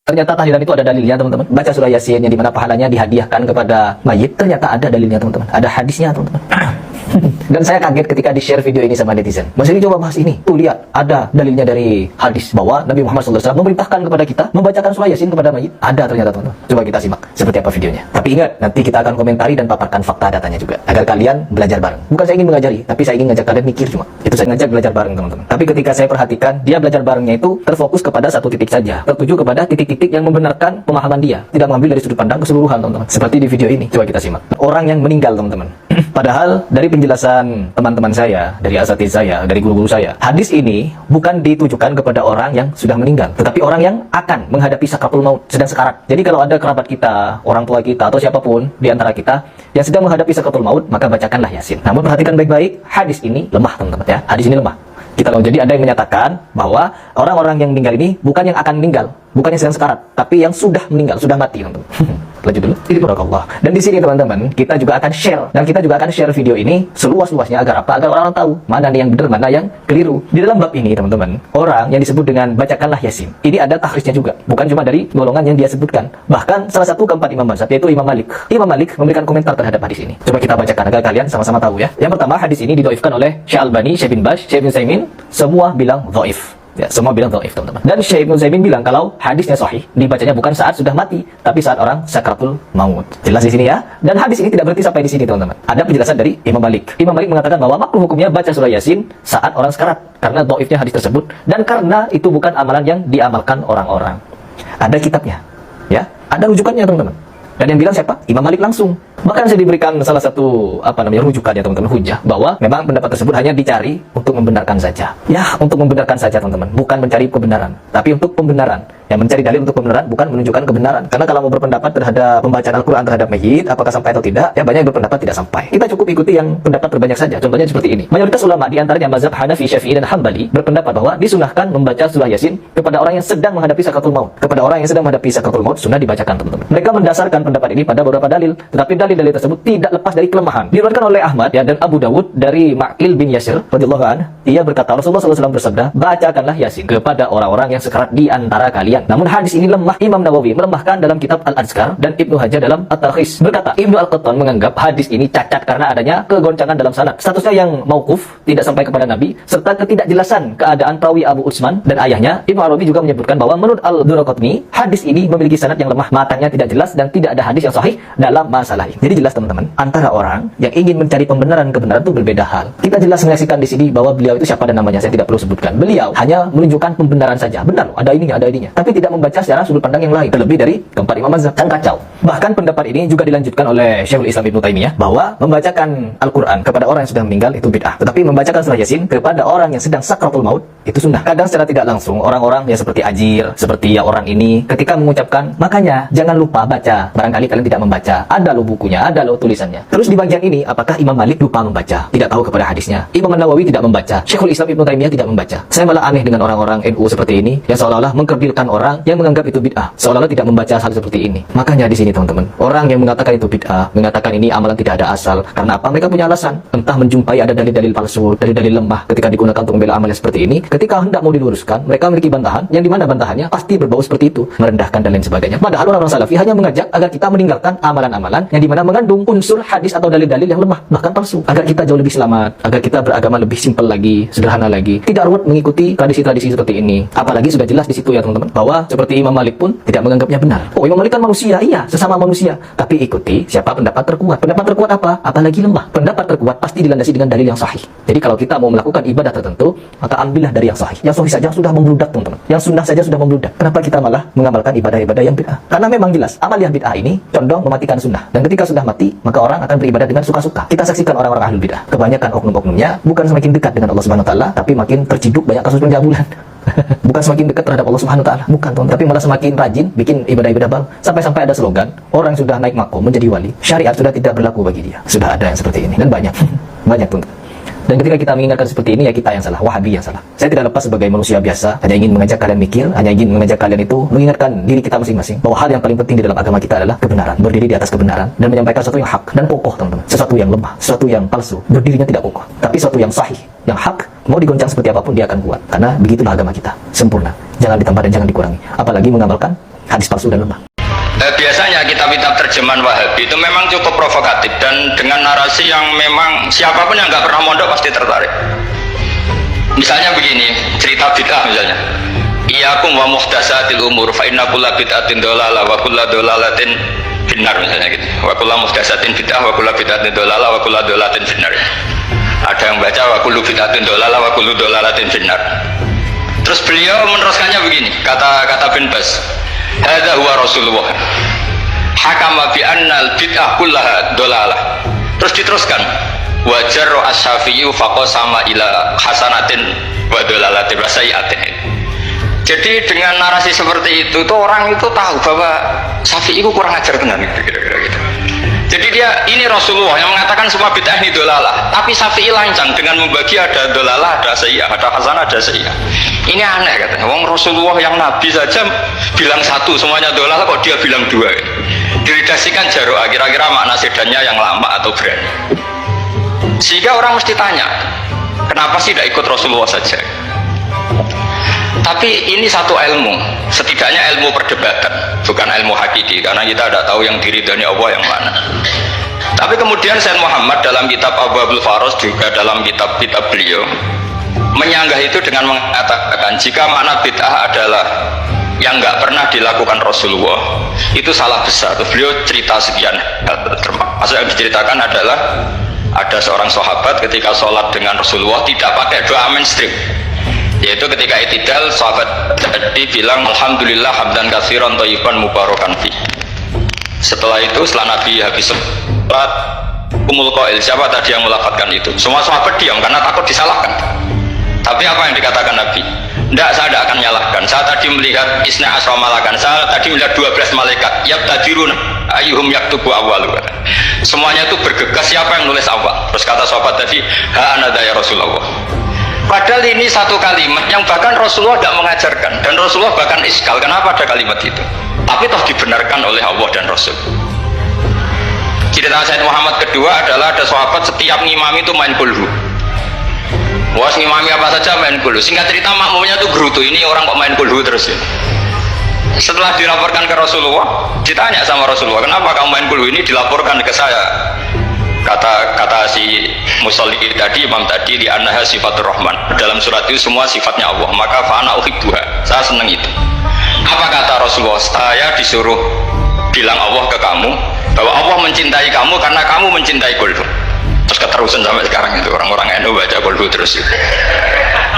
Ternyata tahlilan itu ada dalilnya teman-teman. Baca surah Yasin yang dimana pahalanya dihadiahkan kepada mayit, ternyata ada dalilnya teman-teman. Ada hadisnya teman-teman. Dan saya kaget ketika di-share video ini sama netizen. Mas ini coba bahas ini. Tuh lihat, ada dalilnya dari hadis bahwa Nabi Muhammad SAW memerintahkan kepada kita membacakan surah Yasin kepada mayit. Ada ternyata teman-teman. Coba kita simak seperti apa videonya. Tapi ingat, nanti kita akan komentari dan paparkan fakta datanya juga agar kalian belajar bareng. Bukan saya ingin mengajari, tapi saya ingin ngajak kalian mikir cuma. Itu saya ngajak belajar bareng teman-teman. Tapi ketika saya perhatikan, dia belajar barengnya itu terfokus kepada satu titik saja. Tertuju kepada titik-titik yang membenarkan pemahaman dia. Tidak mengambil dari sudut pandang keseluruhan teman-teman. Seperti di video ini. Coba kita simak. Orang yang meninggal teman-teman. Padahal dari penjelasan teman-teman saya, dari asatidz saya, dari guru-guru saya, hadis ini bukan ditujukan kepada orang yang sudah meninggal, tetapi orang yang akan menghadapi sakratul maut, sedang sekarat. Jadi kalau ada kerabat kita, orang tua kita, atau siapapun di antara kita yang sedang menghadapi sakratul maut, maka bacakanlah Yasin. Namun perhatikan baik-baik, hadis ini lemah teman-teman ya. Hadis ini lemah. Kita loh, jadi ada yang menyatakan bahwa orang-orang yang meninggal ini bukan yang akan meninggal, bukan yang sedang sekarat, tapi yang sudah meninggal, sudah mati teman-teman. Lanjut dulu. Ini barakallah. Dan di sini teman-teman, kita juga akan share dan kita juga akan share video ini seluas-luasnya agar apa? Agar orang-orang tahu mana nih yang benar, mana yang keliru. Di dalam bab ini teman-teman, orang yang disebut dengan bacakanlah Yasin, ini ada takhrisnya juga, bukan cuma dari golongan yang dia sebutkan. Bahkan salah satu keempat imam mazhab yaitu Imam Malik. Imam Malik memberikan komentar terhadap hadis ini. Coba kita bacakan agar kalian sama-sama tahu ya. Yang pertama, hadis ini didhaifkan oleh Syekh Albani, Syekh bin Baz, Syekh bin Utsaimin, semua bilang dhaif. Ya, semua bilang dhaif teman-teman. Dan Syekh Ibnu Utsaimin bilang kalau hadisnya sahih, dibacanya bukan saat sudah mati, tapi saat orang sakratul maut. Jelas di sini ya. Dan hadis ini tidak berhenti sampai di sini teman-teman. Ada penjelasan dari Imam Malik. Imam Malik mengatakan bahwa makruh hukumnya baca surah Yasin saat orang sekarat karena dhaifnya hadis tersebut dan karena itu bukan amalan yang diamalkan orang-orang. Ada kitabnya. Ya, ada rujukannya teman-teman. Dan yang bilang siapa? Imam Malik langsung. Bahkan saya diberikan salah satu rujukan ya teman-teman, hujah bahwa memang pendapat tersebut hanya dicari untuk membenarkan saja. Ya, untuk membenarkan saja teman-teman, bukan mencari kebenaran, tapi untuk pembenaran. Yang mencari dalil untuk pembenaran bukan menunjukkan kebenaran. Karena kalau mau berpendapat terhadap pembacaan Al-Qur'an terhadap mayit apakah sampai atau tidak, ya banyak yang berpendapat tidak sampai. Kita cukup ikuti yang pendapat terbanyak saja. Contohnya seperti ini. Mayoritas ulama di antaranya mazhab Hanafi, Syafi'i dan Hambali berpendapat bahwa disunahkan membaca surah Yasin kepada orang yang sedang menghadapi sakratul maut. Kepada orang yang sedang menghadapi sakratul maut sunnah dibacakan teman-teman. Mereka mendasarkan pendapat ini pada beberapa dalil, tetapi dalil-dalil tersebut tidak lepas dari kelemahan. Diriwayatkan oleh Ahmad ya, dan Abu Dawud dari Ma'qil bin Yasir radhiyallahu anhu, ia berkata Rasulullah SAW bersabda, bacakanlah Yasin kepada orang-orang yang sekarat di antara kalian. Namun hadis ini lemah. Imam Nawawi melemahkan dalam kitab Al-Azkar dan Ibnu Hajar dalam At-Talkhis. Berkata Ibnu Al-Qattan menganggap hadis ini cacat karena adanya kegoncangan dalam sanad. Statusnya yang mauquf, tidak sampai kepada Nabi, serta ketidakjelasan keadaan perawi Abu Utsman dan ayahnya. Ibnu Arabi juga menyebutkan bahwa menurut Al-Duraqutni, hadis ini memiliki sanad yang lemah, matanya tidak jelas dan tidak ada hadis yang sahih dalam masalah ini. Jadi jelas teman-teman, antara orang yang ingin mencari pembenaran kebenaran itu berbeda hal. Kita jelas menyaksikan di sini bahwa beliau itu siapa dan namanya saya tidak perlu sebutkan. Beliau hanya menunjukkan pembenaran saja. Benar loh, ada ininya, tapi tidak membaca secara sudut pandang yang lain. Terlebih dari keempat imam mazhab, kan kacau. Bahkan pendapat ini juga dilanjutkan oleh Syekhul Islam Ibnu Taimiyah bahwa membacakan Al-Qur'an kepada orang yang sudah meninggal itu bid'ah. Tetapi membacakan surah Yasin kepada orang yang sedang sakratul maut itu sunnah. Kadang secara tidak langsung orang-orang yang seperti Ajir, seperti ya orang ini ketika mengucapkan, makanya jangan lupa baca. Barangkali kalian tidak membaca. Ada lo bukunya, ada lo tulisannya. Terus di bagian ini, apakah Imam Malik lupa membaca? Tidak tahu kepada hadisnya. Imam Nawawi tidak membaca. Syekhul Islam Ibnu Taimiyah tidak membaca. Saya malah aneh dengan orang-orang NU seperti ini yang seolah-olah mengkerdilkan orang yang menganggap itu bid'ah, seolah-olah tidak membaca hal seperti ini. Makanya di sini teman-teman, orang yang mengatakan itu bid'ah, mengatakan ini amalan tidak ada asal, karena apa? Mereka punya alasan. Entah menjumpai ada dalil-dalil palsu, dalil-dalil lemah ketika digunakan untuk membela amal seperti ini. Ketika hendak mau diluruskan, mereka memiliki bantahan yang dimana bantahannya pasti berbau seperti itu, merendahkan dan lain sebagainya. Padahal orang-orang salafi hanya mengajak agar kita meninggalkan amalan-amalan yang dimana mengandung unsur hadis atau dalil-dalil yang lemah, bahkan palsu, agar kita jauh lebih selamat, agar kita beragama lebih simpel lagi, sederhana lagi, tidak ruwet mengikuti tradisi-tradisi seperti ini. Apalagi sudah jelas di situ ya teman-teman, bahwa seperti Imam Malik pun tidak menganggapnya benar. Oh, Imam Malik kan manusia, iya, sesama manusia. Tapi ikuti siapa pendapat terkuat. Pendapat terkuat apa? Apalagi lemah. Pendapat terkuat pasti dilandasi dengan dalil yang sahih. Jadi kalau kita mau melakukan ibadah tertentu, maka ambillah dari yang sahih. Yang sahih saja sudah membludak teman-teman. Yang sunnah saja sudah membludak. Kenapa kita malah mengamalkan ibadah-ibadah yang bid'ah? Karena memang jelas amal yang bid'ah ini condong mematikan sunnah. Dan ketika sudah mati, maka orang akan beribadah dengan suka-suka. Kita saksikan orang-orang ahlul bid'ah. Kebanyakan oknum-oknumnya bukan semakin dekat dengan Allah Subhanahu wa taala, tapi makin terciduk banyak kasus pencabulan. Bukan semakin dekat terhadap Allah Subhanahu wa taala, bukan teman, tapi malah semakin rajin bikin ibadah-ibadah baru. Sampai-sampai ada slogan, orang sudah naik makom menjadi wali, syariat sudah tidak berlaku bagi dia. Sudah ada yang seperti ini dan banyak. Banyak teman. Dan ketika kita mengingatkan seperti ini, ya kita yang salah, Wahabi yang salah. Saya tidak lepas sebagai manusia biasa, hanya ingin mengajak kalian mikir, hanya ingin mengajak kalian itu mengingatkan diri kita masing-masing bahwa hal yang paling penting di dalam agama kita adalah kebenaran, berdiri di atas kebenaran dan menyampaikan sesuatu yang hak dan kokoh teman-teman. Sesuatu yang lemah, sesuatu yang palsu, berdirinya tidak kokoh. Tapi sesuatu yang sahih, yang hak, mau digoncang seperti apapun dia akan kuat. Karena begitulah agama kita, sempurna. Jangan ditambah dan jangan dikurangi. Apalagi mengamalkan hadis palsu dan lemah. Biasanya kitab-kitab terjemahan Wahabi itu memang cukup provokatif dan dengan narasi yang memang siapapun yang nggak pernah mondok pasti tertarik. Misalnya begini, cerita bid'ah misalnya. Iyyakum wa muhdatsatil umur fa inna kulla bid'atin dhalalah wa kulla dhalalatin finnar misalnya gitu. Wa kulla muhdatsatin bid'ah wa kulla bid'atin dhalalah wa kulla dhalalatin finnar. Ada yang baca wa kullu bid'atin dhalalah wa kullu dhalalatin finnar. Terus beliau meneruskannya begini, kata bin Bas. Hadza huwa Rasulullah. Hakama bi annal bid'ah kullaha dhalalah. Terus diteruskan. Wajar as-Syafi'i faqasama ila hasanatin wa dhalalatin wa sayyi'atin. Jadi dengan narasi seperti itu tuh orang itu tahu bahwa Syafi'i itu kurang ajar benar kira-kira gitu. Jadi ini Rasulullah yang mengatakan semua bid'ah ini dolalah, tapi Syafi'i lancang dengan membagi ada dolalah, ada sayyi'ah, ada hasanah, ada sayyi'ah. Ini aneh katanya. Wong Rasulullah yang Nabi saja bilang satu semuanya dolalah, kok dia bilang dua? Diredaksikan Jaro'ah, kira-kira makna sedannya yang lama atau berani. Sehingga orang mesti tanya, kenapa sih tidak ikut Rasulullah saja? Tapi ini satu ilmu, setidaknya ilmu perdebatan, bukan ilmu hakiki, karena kita tidak tahu yang diridhani Allah yang mana. Tapi kemudian Sayyid Muhammad dalam kitab Abwaabul Faros, juga dalam kitab-kitab beliau menyanggah itu dengan mengatakan jika makna bid'ah adalah yang nggak pernah dilakukan Rasulullah, itu salah besar. Terus beliau cerita sekian, termasuk yang diceritakan adalah ada seorang sahabat ketika sholat dengan Rasulullah tidak pakai doa mainstream, yaitu ketika itidal sahabat tadi bilang alhamdulillah hamdan katsiran thayyiban mubarakan fi. Setelah itu setelah Nabi habis sholat umul qail, siapa tadi yang melafadzkan itu? Semua sahabat diam karena takut disalahkan. Tapi apa yang dikatakan Nabi? Tidak, saya tidak akan nyalahkan. Saya tadi melihat isna asra malakan, saya tadi melihat 12 malaikat yabtadirun ayyuhum yaktubu awwalu. Semuanya itu bergegas siapa yang nulis awal. Terus kata sahabat tadi, ha anada ya Rasulullah. Padahal ini satu kalimat yang bahkan Rasulullah tidak mengajarkan, dan Rasulullah bahkan iskal kenapa ada kalimat itu, tapi toh dibenarkan oleh Allah dan Rasul. Cerita Sayyid Muhammad kedua adalah ada sahabat setiap ngimami itu main kulhu. Wah, ngimami apa saja main kulhu. Singkat cerita makmumnya itu gerutu, ini orang kok main kulhu terus ya. Setelah dilaporkan ke Rasulullah, ditanya sama Rasulullah, kenapa kamu main kulhu? Ini dilaporkan ke saya. Kata si musolli tadi, imam tadi, di annaha sifatur rahman, dalam surat itu semua sifatnya Allah, maka fa'ana uhibbuha, saya senang itu. Apa kata Rasulullah? Saya disuruh bilang Allah ke kamu bahwa Allah mencintai kamu karena kamu mencintai kulhu. Terus keterusan sampai sekarang itu orang-orang NU baca kulhu terus gitu.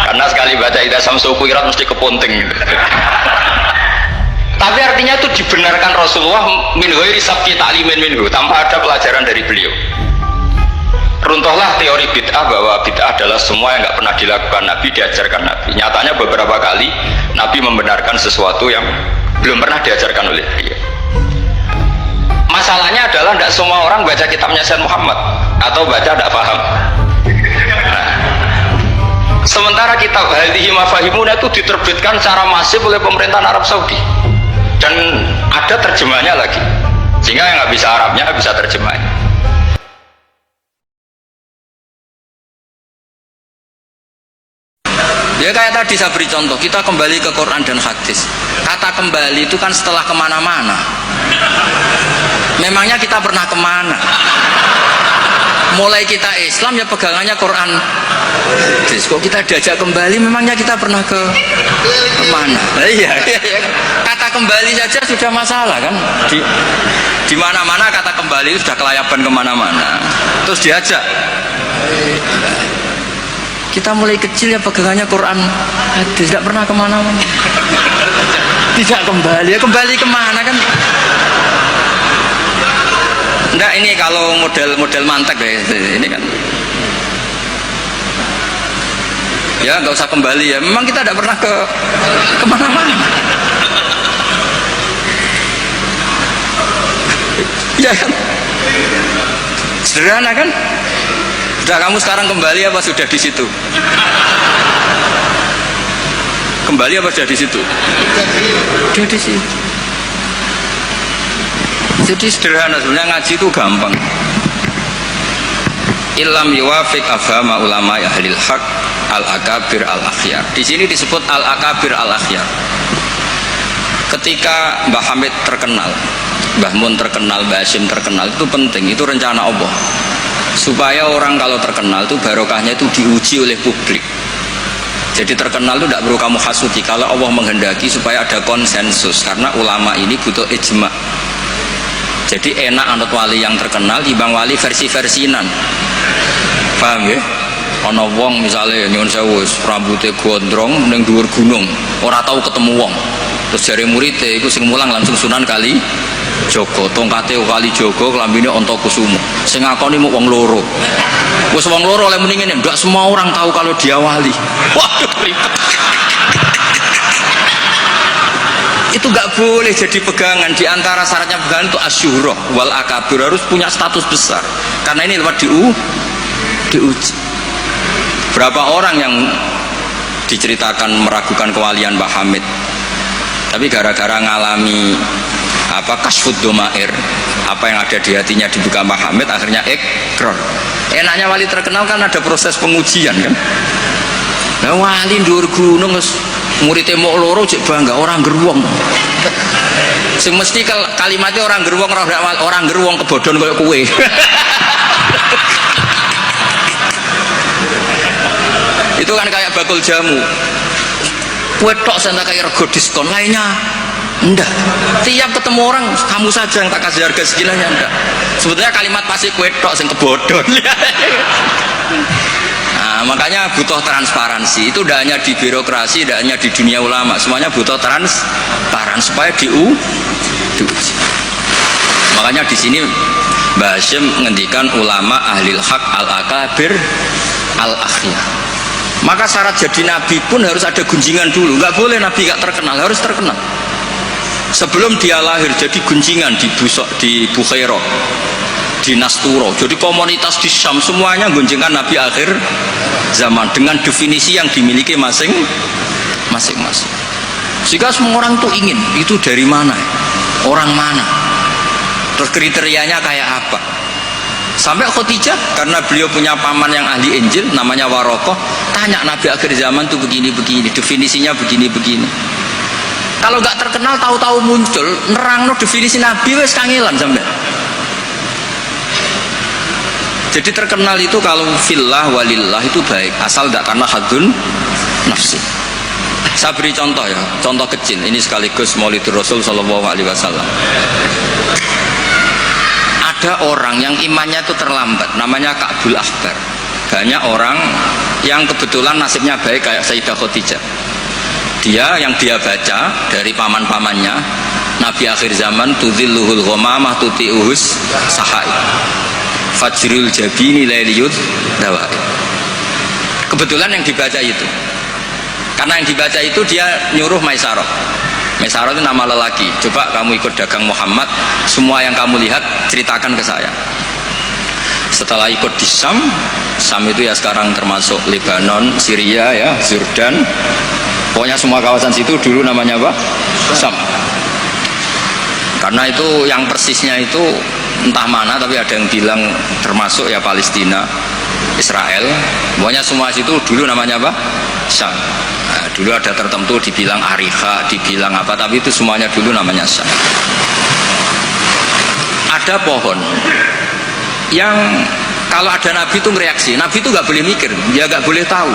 Karena sekali baca idza samsu kuwirat mesti kepunting gitu. Tapi artinya itu dibenarkan Rasulullah min ghairi sabqi ta'limin minhu, tanpa ada pelajaran dari beliau. Runtuhlah teori bid'ah bahwa bid'ah adalah semua yang nggak pernah dilakukan Nabi, diajarkan Nabi. Nyatanya beberapa kali Nabi membenarkan sesuatu yang belum pernah diajarkan oleh beliau. Masalahnya adalah tidak semua orang baca kitabnya Sayyid Muhammad atau baca tidak paham. Nah, sementara kitab Hadhihi Mafahimuna itu diterbitkan secara masif oleh pemerintahan Arab Saudi dan ada terjemahnya lagi, sehingga yang nggak bisa Arabnya bisa terjemahnya. Ya kayak tadi saya beri contoh, kita kembali ke Quran dan hadis. Kata kembali itu kan setelah kemana-mana. Memangnya kita pernah kemana? Mulai kita Islam ya pegangannya Quran. Terus kok kita diajak kembali, memangnya kita pernah kemana? Iya. Kata kembali saja sudah masalah kan? Di mana-mana kata kembali sudah kelayaban kemana-mana. Terus diajak. Kita mulai kecil ya pegangannya Quran hadis, tidak pernah kemana-mana. Tidak kembali, ya kembali kemana kan? Enggak, ini kalau model mantek ya, ini kan. Ya nggak usah kembali ya, memang kita tidak pernah kemana-mana. Ya kan? Sederhana kan? Sudah kamu sekarang kembali apa sudah di situ? Kembali apa sudah di situ? Sudah di situ. Jadi sederhana, sebenarnya ngaji itu gampang. Illam yuwafiq afhama ulama ahlil haq al-akabir al-akhyar. Di sini disebut al-akabir al-akhyar. Ketika Mbah Hamid terkenal, Mbah Mun terkenal, Mbah Hashim terkenal, itu penting, itu rencana Allah. Supaya orang kalau terkenal itu barokahnya itu diuji oleh publik. Jadi terkenal itu tidak perlu kamu hasuti. Kalau Allah menghendaki supaya ada konsensus, karena ulama ini butuh ijma. Jadi enak anut wali yang terkenal dibanding wali versi-versinan. Paham ya? Ana wong misalnya nyuwun sewu rambutnya gondrong ning dhuwur gunung, ora tahu ketemu wong. Terus jare muridé iku sing mulang langsung Sunan Kali Joko, tongkate Kali Joko, klambine Antakusuma. Sing ngakoni mung wong loro. Wis wong loro oleh muni ngene, ndak semua orang tahu kalau dia wali. Waduh ribet. Itu gak boleh jadi pegangan. Di antara syaratnya pegangan itu asyurah wal akabir, harus punya status besar. Karena ini lewat diuji. Berapa orang yang diceritakan meragukan kewalian Mbah Hamid, tapi gara-gara ngalami kasfud domair, apa yang ada di hatinya dibuka Mbah Hamid, akhirnya ikrar. Enaknya wali terkenal kan ada proses pengujian kan. Nah wali dhuwur gunung muridnya mau loro cek bangga orang geruwong. Sing mesti kalimatnya orang geruwong, orang geruwong kebodhon kayak kue. Itu kan kayak bakul jamu. Kue tok saya kayak rego diskon, lainnya enggak. Tiap ketemu orang kamu saja yang tak kasih harga segilanya enggak. Sebetulnya kalimat pasti kue tok sing kebodhon. Nah, makanya butuh transparansi. Itu tidak hanya di birokrasi, tidak hanya di dunia ulama, semuanya butuh transparan supaya diuji. Makanya di sini Mbah Hashim menghentikan ulama ahlil haq al-akabir al-akhyar. Maka syarat jadi nabi pun harus ada gunjingan dulu. Nggak boleh nabi nggak terkenal, harus terkenal. Sebelum dia lahir jadi gunjingan di Bukhairah, di Nasturo, jadi komunitas di Syam semuanya gunjingan nabi akhir zaman dengan definisi yang dimiliki masing-masing. Sehingga semua orang tuh ingin itu dari mana, orang mana, terus kriterianya kayak apa. Sampai Khadijah karena beliau punya paman yang ahli Injil namanya Warokoh, tanya nabi akhir zaman tuh begini-begini, definisinya begini-begini. Kalau nggak terkenal tahu-tahu muncul nerangno definisi nabi wes kangelan sampai. Jadi terkenal itu kalau fillah walillah itu baik, asal tidak karena hadun nafsi. Saya beri contoh ya, contoh kecil. Ini sekaligus Maulidur Rasul Shallallahu Alaihi Wasallam. Ada orang yang imannya itu terlambat, namanya Ka'bul Ahbar. Banyak orang yang kebetulan nasibnya baik kayak Sayyidah Khadijah. Yang dia baca dari paman-pamannya, Nabi akhir zaman tudhilluhul ghamamah tuti'uhus sahai. Fajrul jabini lailiyud dawai. Kebetulan yang dibaca itu, karena yang dibaca itu dia nyuruh Maisarah. Maisarah itu nama lelaki. Coba kamu ikut dagang Muhammad, semua yang kamu lihat ceritakan ke saya. Setelah ikut di Syam itu ya sekarang termasuk Lebanon, Syria ya, Jordan, pokoknya semua kawasan situ dulu namanya apa? Syam. Karena itu yang persisnya itu entah mana, tapi ada yang bilang termasuk ya Palestina, Israel, pokoknya semua situ dulu namanya apa? Syam. Nah, dulu ada tertentu dibilang Ariha, dibilang apa, tapi itu semuanya dulu namanya Syam. Ada pohon yang kalau ada nabi itu reaksi, nabi itu nggak boleh mikir, dia nggak boleh tahu.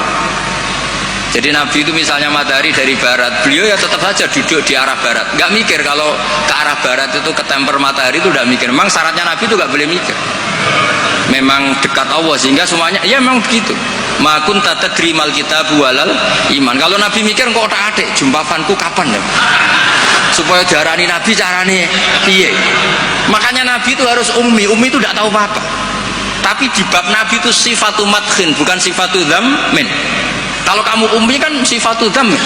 Jadi nabi itu misalnya matahari dari barat, beliau ya tetap saja duduk di arah barat, nggak mikir kalau ke arah barat itu ketemper matahari itu udah mikir. Memang syaratnya nabi itu nggak boleh mikir, memang dekat Allah sehingga semuanya ya memang begitu. Makun tata terimal kita bualal iman. Kalau nabi mikir kok tak adek jumpapanku kapan ya, supaya jarani nabi carane piye. Makanya nabi itu harus ummi itu tidak tahu apa-apa. Tapi di bab nabi itu sifatu madkhin, bukan sifatu dzammin. Kalau kamu ummi kan sifatu dzammin.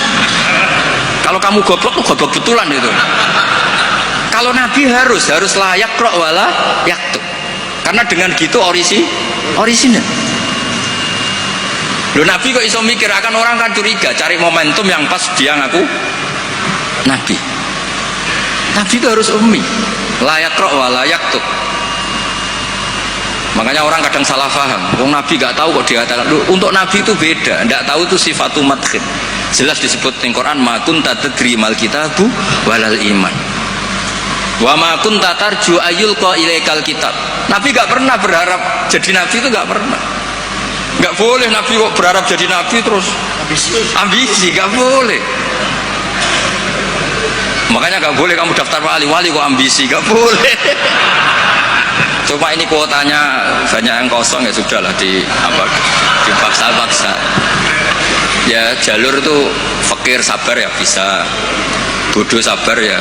Kalau kamu goblok tuh goblok betulan itu. Kalau nabi harus layak ro wala yaktub. Karena dengan gitu orisinal. Loh nabi kok iso mikir, akan orang kan curiga, cari momentum yang pas dia ngaku nabi. Nabi itu harus ummi, layak roh wala yaktub. Makanya orang kadang salah paham, wong nabi gak tahu kok dia. Untuk nabi itu beda, tidak tahu itu sifatu madkhid. Jelas disebut di Quran, ma kunta tadri mal kitabu walal iman. Wa ma kunta tarju ayyulqa ilaikal kitab. Nabi gak pernah berharap jadi nabi, itu gak pernah. Gak boleh nabi kok berharap jadi nabi terus ambisi, gak boleh. Makanya gak boleh kamu daftar wali kok ambisi, gak boleh. Cuma ini kuotanya banyak yang kosong, ya sudahlah dipaksa-paksa. Ya jalur itu fakir sabar ya bisa, bodoh sabar ya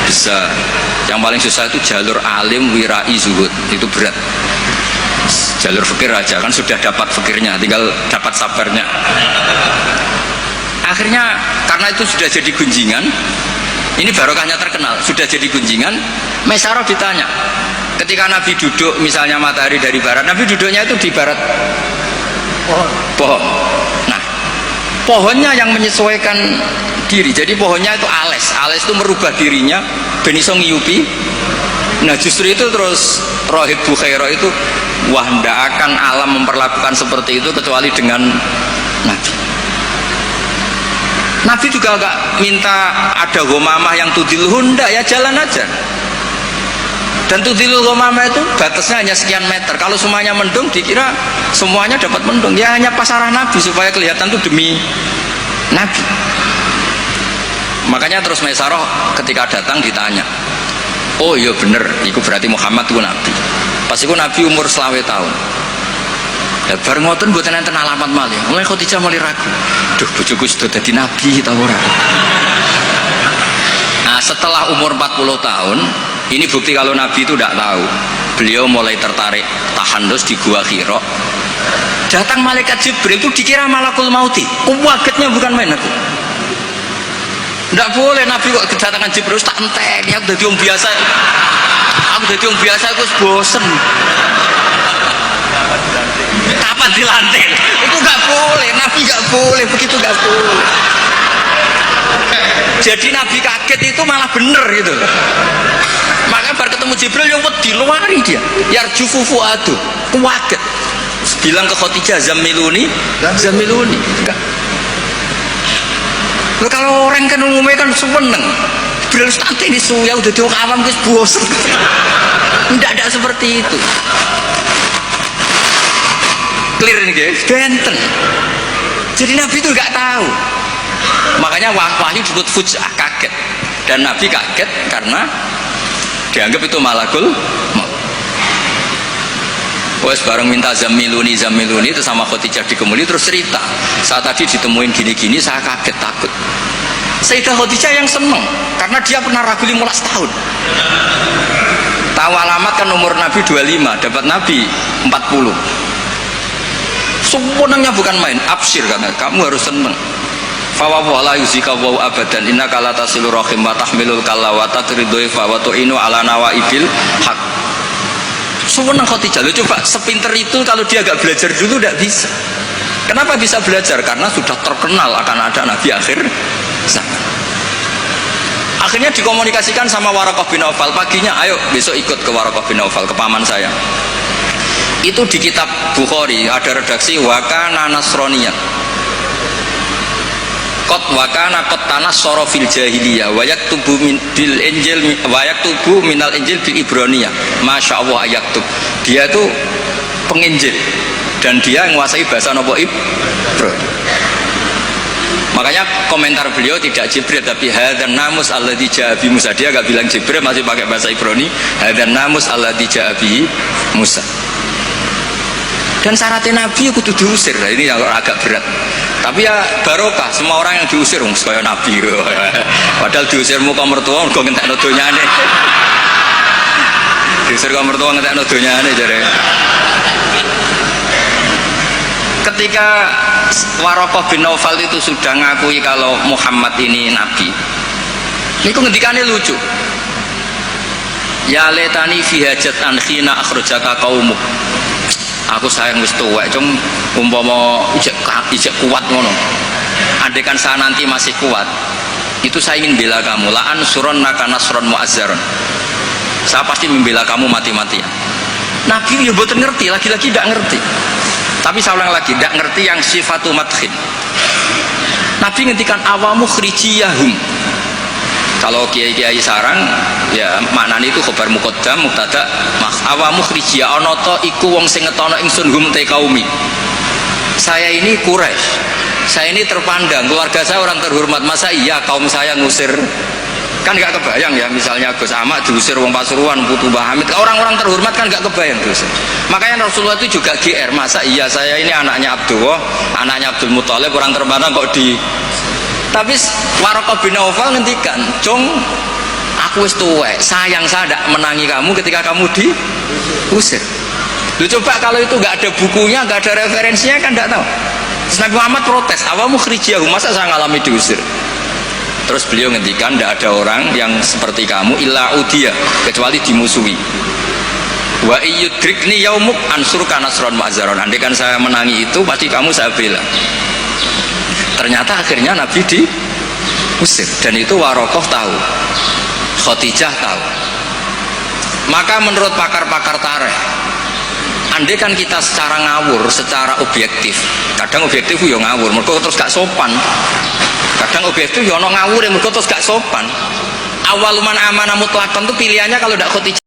bisa. Yang paling susah itu jalur alim wirai zuhud, itu berat. Jalur fakir aja kan sudah dapat fakirnya, tinggal dapat sabarnya. Akhirnya karena itu sudah jadi gunjingan, ini barokahnya terkenal, sudah jadi gunjingan. Maisarah ditanya, ketika Nabi duduk misalnya matahari dari barat, Nabi duduknya itu di barat pohon. Nah, pohonnya yang menyesuaikan diri, jadi pohonnya itu ales itu merubah dirinya ben iso ngiyupi. Nah justru itu terus Rohib Bukhairah itu, wah ndak akan alam memperlakukan seperti itu kecuali dengan Nabi. Nabi juga gak minta ada gomamah yang tudilhun, ndak, ya jalan aja. Dan tudilul gomamah itu batasnya hanya sekian meter. Kalau semuanya mendung dikira semuanya dapat mendung, ya hanya pas arah Nabi supaya kelihatan itu demi Nabi. Makanya terus Maisarah ketika datang ditanya, oh iya bener, itu berarti Muhammad itu Nabi. Pas itu Nabi umur 20 tahun. Ya bareng ngoten mboten enten alamat malih. Mulai Khadijah mulai ragu. Duh bojoku sudah jadi nabi ta ora. Nah, setelah umur 40 tahun, ini bukti kalau Nabi itu tidak tahu. Beliau mulai tertarik tahandus di Gua Hira. Datang malaikat Jibril itu dikira malakul mauti. Kagetnya bukan main aku. Tidak boleh Nabi kok kedatangan Jibril tak entek. Aku jadi orang biasa. Aku bosen. Kapan dilantik? Itu gak boleh. Nabi gak boleh begitu, gak boleh. Jadi Nabi kaget itu malah bener gitu. Makanya baru ketemu Jibril ya wedi luari dia. Yarjufu fuadu, kaget. Bilang ke Khadijah zamiluni. Enggak. Loh, kalau orang kan umumnya kan seneng. Jibril nanti ini suya udah diwong awam guys bosan. Tidak seperti itu. Clear nih guys, benten. Jadi Nabi itu nggak tahu. Makanya wahyu disebut fujah, kaget. Dan Nabi kaget karena dianggap itu malakul maut. Wes bareng minta zamiluni itu sama Khadijah dikemuli terus cerita. Saat tadi ditemuin gini-gini saya kaget takut. Sayyidah Khadijah yang seneng karena dia pernah ragu 15 tahun. Tahu alamat kan umur Nabi 25, dapat Nabi 40. Sebenarnya bukan main, absyir karena kamu harus seneng. Fawawu ala yuzika wa abadan innaka la tasilur rahim wa tahmilul kalla wa taqridhuifa wa tu'inu ala nawaibil haq. Sebenarnya Khadijah, lo coba sepinter itu kalau dia agak belajar dulu tidak bisa. Kenapa bisa belajar? Karena sudah terkenal akan ada Nabi akhir zaman. Akhirnya dikomunikasikan sama Waraqah bin Nawfal, paginya ayo besok ikut ke Waraqah bin Nawfal, ke paman saya. Itu di kitab Bukhari ada redaksi wakana nasroniyah kot wakana kot tanah sorofil jahiliyah wayak tubuh bil injil wayak tubuh minal injil bil ibroniyah. Masya Allah ayak tub, dia itu penginjil dan dia menguasai bahasa Nabi Ibro. Makanya komentar beliau tidak Jibril tapi hadan namus alladzi jaa bi Musa. Dia gak bilang Jibril, masih pakai bahasa Ibrani, hadan namus alladzi jaa bi Musa. Dan syaratnya Nabi itu kudu diusir. Nah, ini yang agak berat. Tapi ya barokah, semua orang yang diusir kaya Nabi. Padahal diusir muka mertua kok ngentekno donyane. Diusir muka mertua ngentekno donyane jare. Ketika Waraqah bin Nawfal itu sudah ngakui kalau Muhammad ini Nabi, ini ngendikannya lucu. Ya letani fi hajat an khina akhrajaka qaumuk. Aku sayang wis tuwek, cung umpama ijek kuat ngono. Andaikan saya nanti masih kuat, itu saya ingin bela kamu. La ansurannaka nasron mu'azzaron. Saya pasti membela kamu mati-matian. Nabi ya mboten ngerti, lagi-lagi tidak ngerti. Tapi saya ulang lagi, tidak ngerti yang sifatu madkhin. Nabi ngendikan awamu khrijiyahum. Kalau kiai-kiai sarang ya maknane itu khabar muqaddam mubtada awamu khrijiyah ana ta iku wong sing ngetono ingsun hum te kaumi. Saya ini Quraisy. Saya ini terpandang, keluarga saya orang terhormat. Masa iya kaum saya ngusir? Kan nggak kebayang ya, misalnya Gus Ahmad diusir wong Pasuruan, Putu Mbah Hamid, orang-orang terhormat kan nggak kebayang terus. Makanya Rasulullah itu juga GR, masa iya saya ini anaknya Abdullah, anaknya Abdul Muthalib, orang terpandang kok di. Tapi Waraqah bin Naufal ngendikan, "Cung, aku wis tuwek, sayang saya tidak menangi kamu ketika kamu diusir." Lu coba kalau itu nggak ada bukunya, nggak ada referensinya kan nggak tahu. Terus Nabi Muhammad protes, awamu khrijiyahum, masa saya ngalami diusir? Terus beliau ngendikan, tidak ada orang yang seperti kamu illa udiya, kecuali dimusuhi. Wa iyyudrikni yaumuk ansurka nasron ma'zaron. Andai kan saya menangi itu, pasti kamu saya bela. Ternyata akhirnya Nabi diusir, dan itu Waraqah tahu, Khadijah tahu. Maka menurut pakar-pakar tarikh, andai kan kita secara ngawur, secara objektif, kadang objektif yo ngawur, mergo terus gak sopan. Kadang objektif yo ono ngawur, mergo terus gak sopan. Awaluman amanah mutlaqan itu pilihannya kalau ndak Khadijah